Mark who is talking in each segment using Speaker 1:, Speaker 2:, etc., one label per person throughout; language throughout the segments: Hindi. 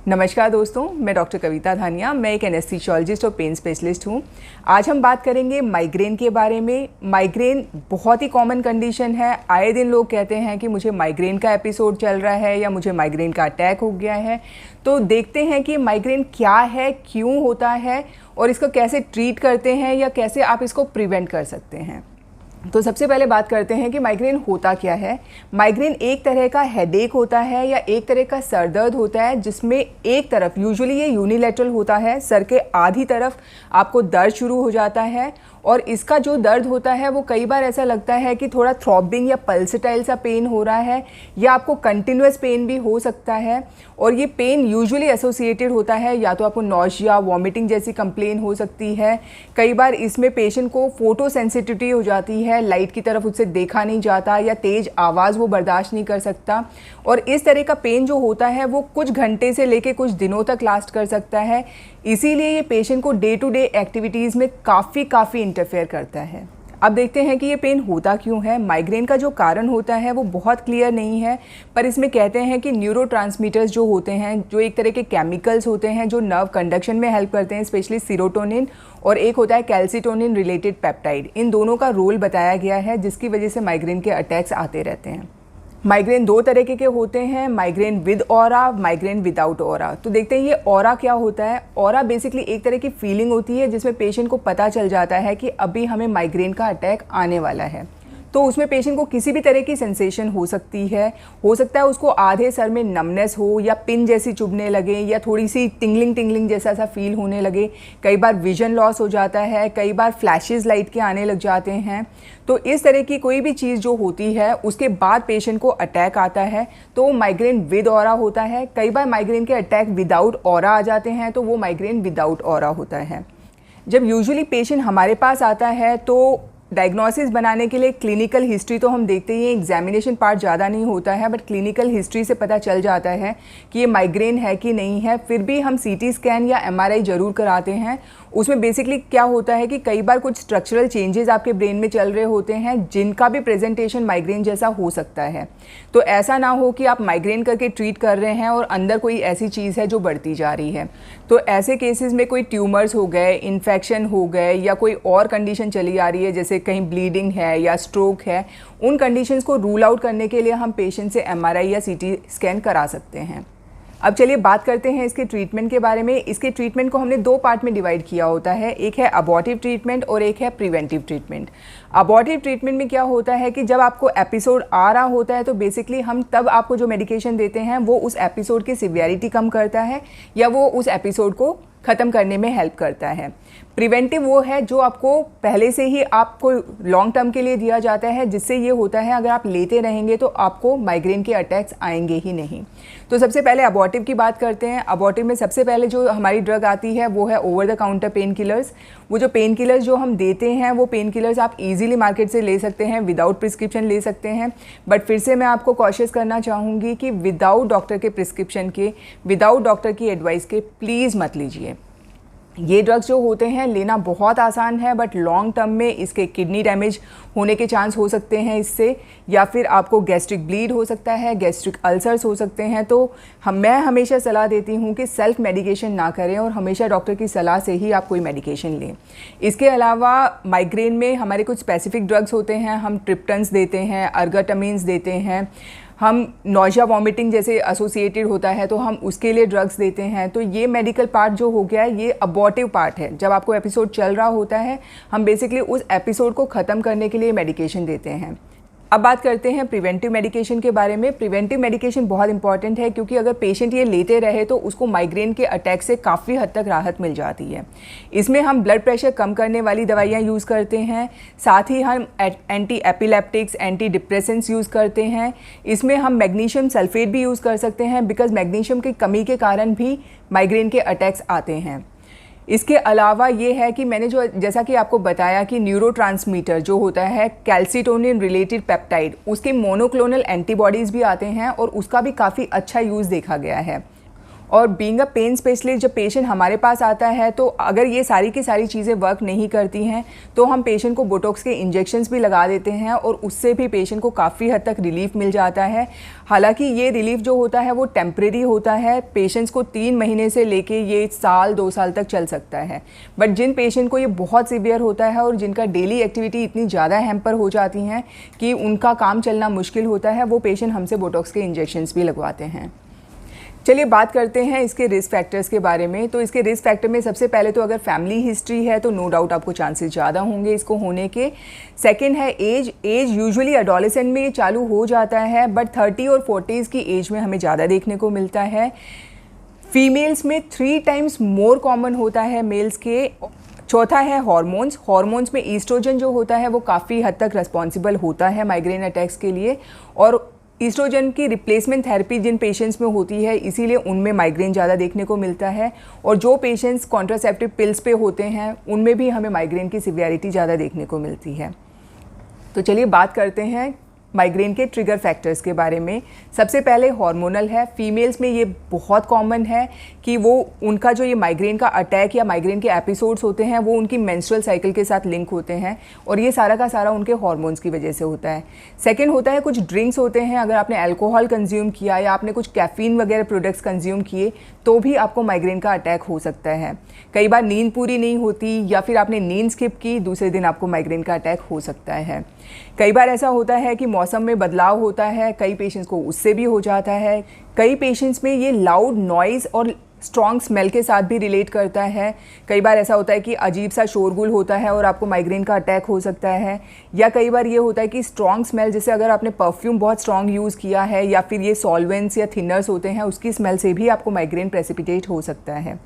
Speaker 1: नमस्कार दोस्तों, मैं डॉक्टर कविता धानिया। मैं एक एनेस्थीसियोलॉजिस्ट और पेन स्पेशलिस्ट हूँ। आज हम बात करेंगे माइग्रेन के बारे में। माइग्रेन बहुत ही कॉमन कंडीशन है। आए दिन लोग कहते हैं कि मुझे माइग्रेन का एपिसोड चल रहा है या मुझे माइग्रेन का अटैक हो गया है। तो देखते हैं कि माइग्रेन क्या है, क्यों होता है और इसको कैसे ट्रीट करते हैं या कैसे आप इसको प्रिवेंट कर सकते हैं। तो सबसे पहले बात करते हैं कि माइग्रेन होता क्या है। माइग्रेन एक तरह का हेडेक होता है या एक तरह का सर दर्द होता है जिसमें एक तरफ, यूजुअली ये यूनिलैटरल होता है, सर के आधी तरफ आपको दर्द शुरू हो जाता है और इसका जो दर्द होता है वो कई बार ऐसा लगता है कि थोड़ा थ्रॉबिंग या पल्सेटाइल सा पेन हो रहा है या आपको कंटिन्यूस पेन भी हो सकता है। और ये पेन यूजुअली एसोसिएटेड होता है या तो आपको नॉशिया, वॉमिटिंग जैसी कंप्लेन हो सकती है। कई बार इसमें पेशेंट को फोटो सेंसिटिविटी हो जाती है, लाइट की तरफ उससे देखा नहीं जाता या तेज़ आवाज़ वो बर्दाश्त नहीं कर सकता। और इस तरह का पेन जो होता है वो कुछ घंटे से लेके कुछ दिनों तक लास्ट कर सकता है। इसीलिए ये पेशेंट को डे टू डे एक्टिविटीज़ में काफ़ी इंटरफेयर करता है। अब देखते हैं कि ये पेन होता क्यों है। माइग्रेन का जो कारण होता है वो बहुत क्लियर नहीं है, पर इसमें कहते हैं कि न्यूरोट्रांसमीटर्स जो होते हैं, जो एक तरह के केमिकल्स होते हैं जो नर्व कंडक्शन में हेल्प करते हैं, स्पेशली सीरोटोनिन और एक होता है कैल्सिटोनिन रिलेटेड पेप्टाइड, इन दोनों का रोल बताया गया है जिसकी वजह से माइग्रेन के अटैक्स आते रहते हैं। माइग्रेन दो तरीके के होते हैं, migraine with aura, migraine without aura. तो देखते हैं ये ऑरा क्या होता है। ऑरा बेसिकली एक तरह की फीलिंग होती है जिसमें पेशेंट को पता चल जाता है कि अभी हमें माइग्रेन का अटैक आने वाला है। तो उसमें पेशेंट को किसी भी तरह की सेंसेशन हो सकती है। हो सकता है उसको आधे सर में नमनेस हो या पिन जैसी चुभने लगे या थोड़ी सी टिंगलिंग जैसा सा फील होने लगे। कई बार विजन लॉस हो जाता है, कई बार फ्लैशेस लाइट के आने लग जाते हैं। तो इस तरह की कोई भी चीज़ जो होती है उसके बाद पेशेंट को अटैक आता है तो माइग्रेन विद ऑरा होता है। कई बार माइग्रेन के अटैक विदाउट ऑरा आ जाते हैं तो वो माइग्रेन विदाउट ऑरा होता है। जब यूजुअली पेशेंट हमारे पास आता है तो डायग्नोसिस बनाने के लिए क्लिनिकल हिस्ट्री तो हम देखते ही हैं, एग्जामिनेशन पार्ट ज़्यादा नहीं होता है, बट क्लिनिकल हिस्ट्री से पता चल जाता है कि ये माइग्रेन है कि नहीं है। फिर भी हम सीटी स्कैन या एमआरआई ज़रूर कराते हैं। उसमें बेसिकली क्या होता है कि कई बार कुछ स्ट्रक्चरल चेंजेस आपके ब्रेन में चल रहे होते हैं जिनका भी प्रेजेंटेशन माइग्रेन जैसा हो सकता है। तो ऐसा ना हो कि आप माइग्रेन करके ट्रीट कर रहे हैं और अंदर कोई ऐसी चीज़ है जो बढ़ती जा रही है। तो ऐसे केसेस में कोई ट्यूमर्स हो गए, इन्फेक्शन हो गए या कोई और कंडीशन चली आ रही है जैसे कहीं ब्लीडिंग है या स्ट्रोक है, उन कंडीशंस को रूल आउट करने के लिए हम पेशेंट से एमआरआई या सीटी स्कैन करा सकते हैं। अब चलिए बात करते हैं इसके ट्रीटमेंट के बारे में। इसके ट्रीटमेंट को हमने दो पार्ट में डिवाइड किया होता है, एक है अबॉर्टिव ट्रीटमेंट और एक है प्रिवेंटिव ट्रीटमेंट। अबॉर्टिव ट्रीटमेंट में क्या होता है कि जब आपको एपिसोड आ रहा होता है तो बेसिकली हम तब आपको जो मेडिकेशन देते हैं वो उस एपिसोड की सिवियरिटी कम करता है या वो उस एपिसोड को ख़त्म करने में हेल्प करता है। प्रिवेंटिव वो है जो आपको पहले से ही आपको लॉन्ग टर्म के लिए दिया जाता है, जिससे ये होता है अगर आप लेते रहेंगे तो आपको माइग्रेन के अटैक्स आएंगे ही नहीं। तो सबसे पहले अबॉर्टिव की बात करते हैं। अबॉर्टिव में सबसे पहले जो हमारी ड्रग आती है वो है over the counter pain killers. वो जो पेन किलर्स जो हम देते हैं वो पेन किलर्स आप इजीली मार्केट से ले सकते हैं, विदाउट प्रिस्क्रिप्शन ले सकते हैं। बट फिर से मैं आपको कॉशियस करना चाहूँगी कि विदाउट डॉक्टर के प्रिस्क्रिप्शन के, विदाउट डॉक्टर की एडवाइस के प्लीज़ मत लीजिए। ये ड्रग्स जो होते हैं लेना बहुत आसान है, बट लॉन्ग टर्म में इसके किडनी डैमेज होने के चांस हो सकते हैं इससे, या फिर आपको गैस्ट्रिक ब्लीड हो सकता है, गैस्ट्रिक अल्सर्स हो सकते हैं। तो मैं हमेशा सलाह देती हूँ कि सेल्फ मेडिकेशन ना करें और हमेशा डॉक्टर की सलाह से ही आप कोई मेडिकेशन लें। इसके अलावा माइग्रेन में हमारे कुछ स्पेसिफिक ड्रग्स होते हैं। हम ट्रिप्टन्स देते हैं, अर्गाटामिन्स देते हैं, हम नॉशिया वॉमिटिंग जैसे एसोसिएटेड होता है तो हम उसके लिए ड्रग्स देते हैं। तो ये मेडिकल पार्ट जो हो गया है ये अबॉर्टिव पार्ट है। जब आपको एपिसोड चल रहा होता है हम बेसिकली उस एपिसोड को ख़त्म करने के लिए मेडिकेशन देते हैं। अब बात करते हैं प्रिवेंटिव मेडिकेशन के बारे में। प्रिवेंटिव मेडिकेशन बहुत इंपॉर्टेंट है क्योंकि अगर पेशेंट ये लेते रहे तो उसको माइग्रेन के अटैक से काफ़ी हद तक राहत मिल जाती है। इसमें हम ब्लड प्रेशर कम करने वाली दवाइयाँ यूज़ करते हैं, साथ ही हम anti epileptics, anti depressants use करते हैं। इसमें हम मैग्नीशियम सल्फेट भी यूज़ कर सकते हैं बिकॉज मैग्नीशियम की कमी के कारण भी माइग्रेन के अटैक्स आते हैं। इसके अलावा ये है कि मैंने जो जैसा कि आपको बताया कि न्यूरोट्रांसमीटर जो होता है कैल्सिटोनिन रिलेटेड पेप्टाइड, उसके मोनोक्लोनल एंटीबॉडीज़ भी आते हैं और उसका भी काफ़ी अच्छा यूज़ देखा गया है। और बीइंग अ पेन स्पेशलिस्ट जब पेशेंट हमारे पास आता है तो अगर ये सारी की सारी चीज़ें वर्क नहीं करती हैं तो हम पेशेंट को बोटॉक्स के इंजेक्शंस भी लगा देते हैं और उससे भी पेशेंट को काफ़ी हद तक रिलीफ मिल जाता है। हालांकि ये रिलीफ जो होता है वो टेम्परेरी होता है, पेशेंट्स को 3 महीने से लेके ये साल 2 साल तक चल सकता है। बट जिन पेशेंट को ये बहुत सीवियर होता है और जिनका डेली एक्टिविटी इतनी ज़्यादा हैम्पर हो जाती हैं कि उनका काम चलना मुश्किल होता है, वो पेशेंट हमसे बोटॉक्स के इंजेक्शंस भी लगवाते हैं। चलिए बात करते हैं इसके रिस्क फैक्टर्स के बारे में। तो इसके रिस्क फैक्टर में सबसे पहले तो अगर फैमिली हिस्ट्री है तो नो डाउट आपको चांसेस ज़्यादा होंगे इसको होने के। सेकंड है एज यूजुअली एडोलेसेंट में ये चालू हो जाता है, बट 30 और 40s की एज में हमें ज़्यादा देखने को मिलता है। फीमेल्स में 3 टाइम्स मोर कॉमन होता है मेल्स के। चौथा है हॉर्मोन्स में ईस्ट्रोजन जो होता है वो काफ़ी हद तक रिस्पॉन्सिबल होता है माइग्रेन अटैक्स के लिए, और ईस्ट्रोजन की रिप्लेसमेंट थेरेपी जिन पेशेंट्स में होती है इसीलिए उनमें माइग्रेन ज़्यादा देखने को मिलता है। और जो पेशेंट्स कॉन्ट्रासेप्टिव पिल्स पे होते हैं उनमें भी हमें माइग्रेन की सिवियरिटी ज़्यादा देखने को मिलती है। तो चलिए बात करते हैं माइग्रेन के ट्रिगर फैक्टर्स के बारे में। सबसे पहले हार्मोनल है। फीमेल्स में ये बहुत कॉमन है कि वो उनका जो ये माइग्रेन का अटैक या माइग्रेन के एपिसोड्स होते हैं वो उनकी मेंस्ट्रुअल साइकिल के साथ लिंक होते हैं और ये सारा का सारा उनके हार्मोन्स की वजह से होता है। सेकंड होता है कुछ ड्रिंक्स होते हैं, अगर आपने अल्कोहल कंज्यूम किया या आपने कुछ कैफीन वगैरह प्रोडक्ट्स कंज्यूम किए तो भी आपको माइग्रेन का अटैक हो सकता है। कई बार नींद पूरी नहीं होती या फिर आपने नींद स्किप की, दूसरे दिन आपको माइग्रेन का अटैक हो सकता है। कई बार ऐसा होता है कि मौसम में बदलाव होता है, कई पेशेंट्स को उससे भी हो जाता है। कई पेशेंट्स में ये लाउड नॉइज़ और स्ट्रॉन्ग स्मेल के साथ भी रिलेट करता है। कई बार ऐसा होता है कि अजीब सा शोरगुल होता है और आपको माइग्रेन का अटैक हो सकता है। या कई बार ये होता है कि स्ट्रॉन्ग स्मेल, जैसे अगर आपने परफ्यूम बहुत स्ट्रॉन्ग यूज़ किया है या फिर ये सॉल्वेंट्स या थिनर्स होते हैं उसकी स्मेल से भी आपको माइग्रेन प्रेसिपिटेट हो सकता है।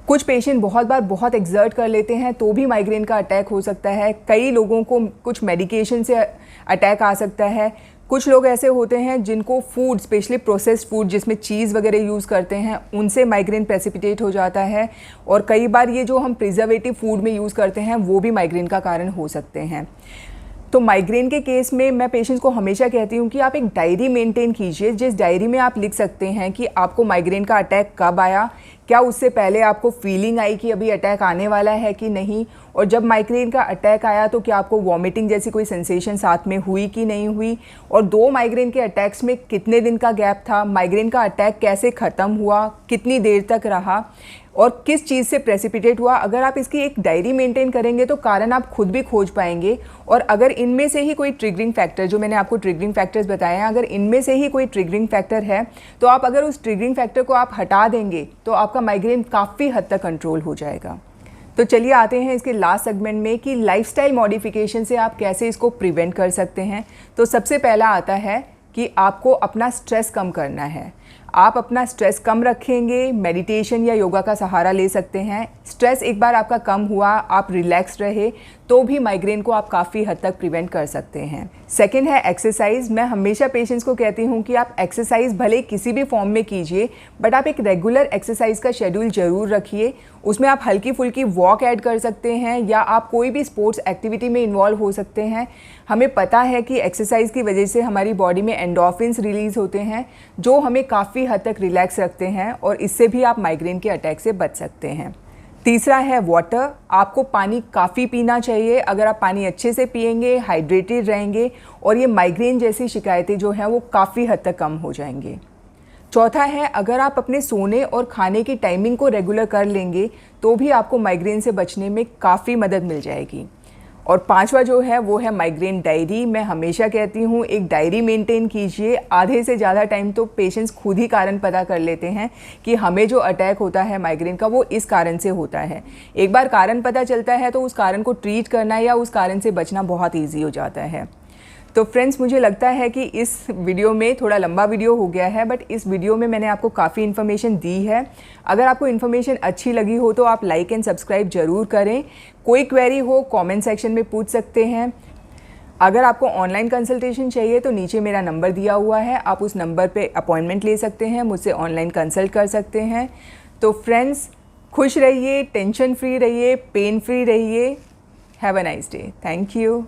Speaker 1: कुछ पेशेंट बहुत बार बहुत एक्सर्ट कर लेते हैं तो भी माइग्रेन का अटैक हो सकता है। कई लोगों को कुछ मेडिकेशन से अटैक आ सकता है। कुछ लोग ऐसे होते हैं जिनको फूड, स्पेशली प्रोसेस्ड फूड जिसमें चीज़ वगैरह यूज़ करते हैं, उनसे माइग्रेन प्रेसिपिटेट हो जाता है। और कई बार ये जो हम प्रिजर्वेटिव फूड में यूज़ करते हैं वो भी माइग्रेन का कारण हो सकते हैं। तो माइग्रेन के केस में मैं पेशेंट्स को हमेशा कहती हूँ कि आप एक डायरी मेंटेन कीजिए, जिस डायरी में आप लिख सकते हैं कि आपको माइग्रेन का अटैक कब आया, क्या उससे पहले आपको फीलिंग आई कि अभी अटैक आने वाला है कि नहीं, और जब माइग्रेन का अटैक आया तो क्या आपको वॉमिटिंग जैसी कोई सेंसेशन साथ में हुई कि नहीं हुई, और 2 माइग्रेन के अटैक्स में कितने दिन का गैप था, माइग्रेन का अटैक कैसे ख़त्म हुआ, कितनी देर तक रहा और किस चीज़ से प्रेसिपिटेट हुआ। अगर आप इसकी एक डायरी मेंटेन करेंगे तो कारण आप खुद भी खोज पाएंगे। और अगर इनमें से ही कोई ट्रिगरिंग फैक्टर, जो मैंने आपको ट्रिगरिंग फैक्टर्स बताए हैं, अगर इनमें से ही कोई ट्रिगरिंग फैक्टर है तो आप अगर उस ट्रिगरिंग फैक्टर को आप हटा देंगे तो आपका माइग्रेन काफ़ी हद तक कंट्रोल हो जाएगा। तो चलिए आते हैं इसके लास्ट सेगमेंट में कि लाइफस्टाइल मॉडिफिकेशन से आप कैसे इसको प्रिवेंट कर सकते हैं। तो सबसे पहला आता है कि आपको अपना स्ट्रेस कम करना है। आप अपना स्ट्रेस कम रखेंगे, मेडिटेशन या योगा का सहारा ले सकते हैं। स्ट्रेस एक बार आपका कम हुआ, आप रिलैक्स रहे तो भी माइग्रेन को आप काफ़ी हद तक प्रिवेंट कर सकते हैं। सेकंड है एक्सरसाइज। मैं हमेशा पेशेंट्स को कहती हूँ कि आप एक्सरसाइज भले किसी भी फॉर्म में कीजिए, बट आप एक रेगुलर एक्सरसाइज का शेड्यूल ज़रूर रखिए। उसमें आप हल्की फुल्की वॉक ऐड कर सकते हैं या आप कोई भी स्पोर्ट्स एक्टिविटी में इन्वॉल्व हो सकते हैं। हमें पता है कि एक्सरसाइज की वजह से हमारी बॉडी में एंडोर्फिन्स रिलीज़ होते हैं जो हमें काफ़ी हद तक रिलैक्स रखते हैं और इससे भी आप माइग्रेन के अटैक से बच सकते हैं। तीसरा है वाटर। आपको पानी काफ़ी पीना चाहिए। अगर आप पानी अच्छे से पिएंगे, हाइड्रेटेड रहेंगे और ये माइग्रेन जैसी शिकायतें जो हैं वो काफ़ी हद तक कम हो जाएंगे। चौथा है अगर आप अपने सोने और खाने की टाइमिंग को रेगुलर कर लेंगे तो भी आपको माइग्रेन से बचने में काफ़ी मदद मिल जाएगी। और पांचवा जो है वो है माइग्रेन डायरी। मैं हमेशा कहती हूँ एक डायरी मेंटेन कीजिए। आधे से ज़्यादा टाइम तो पेशेंट्स खुद ही कारण पता कर लेते हैं कि हमें जो अटैक होता है माइग्रेन का वो इस कारण से होता है। एक बार कारण पता चलता है तो उस कारण को ट्रीट करना या उस कारण से बचना बहुत ईजी हो जाता है। तो फ्रेंड्स, मुझे लगता है कि इस वीडियो में थोड़ा लंबा वीडियो हो गया है, बट इस वीडियो में मैंने आपको काफ़ी इन्फॉर्मेशन दी है। अगर आपको इन्फॉर्मेशन अच्छी लगी हो तो आप लाइक एंड सब्सक्राइब ज़रूर करें। कोई क्वेरी हो कमेंट सेक्शन में पूछ सकते हैं। अगर आपको ऑनलाइन कंसल्टेशन चाहिए तो नीचे मेरा नंबर दिया हुआ है, आप उस नंबर पे अपॉइंटमेंट ले सकते हैं, मुझसे ऑनलाइन कंसल्ट कर सकते हैं। तो फ्रेंड्स, खुश रहिए, टेंशन फ्री रहिए, पेन फ्री रहिए। Have a nice day. Thank you.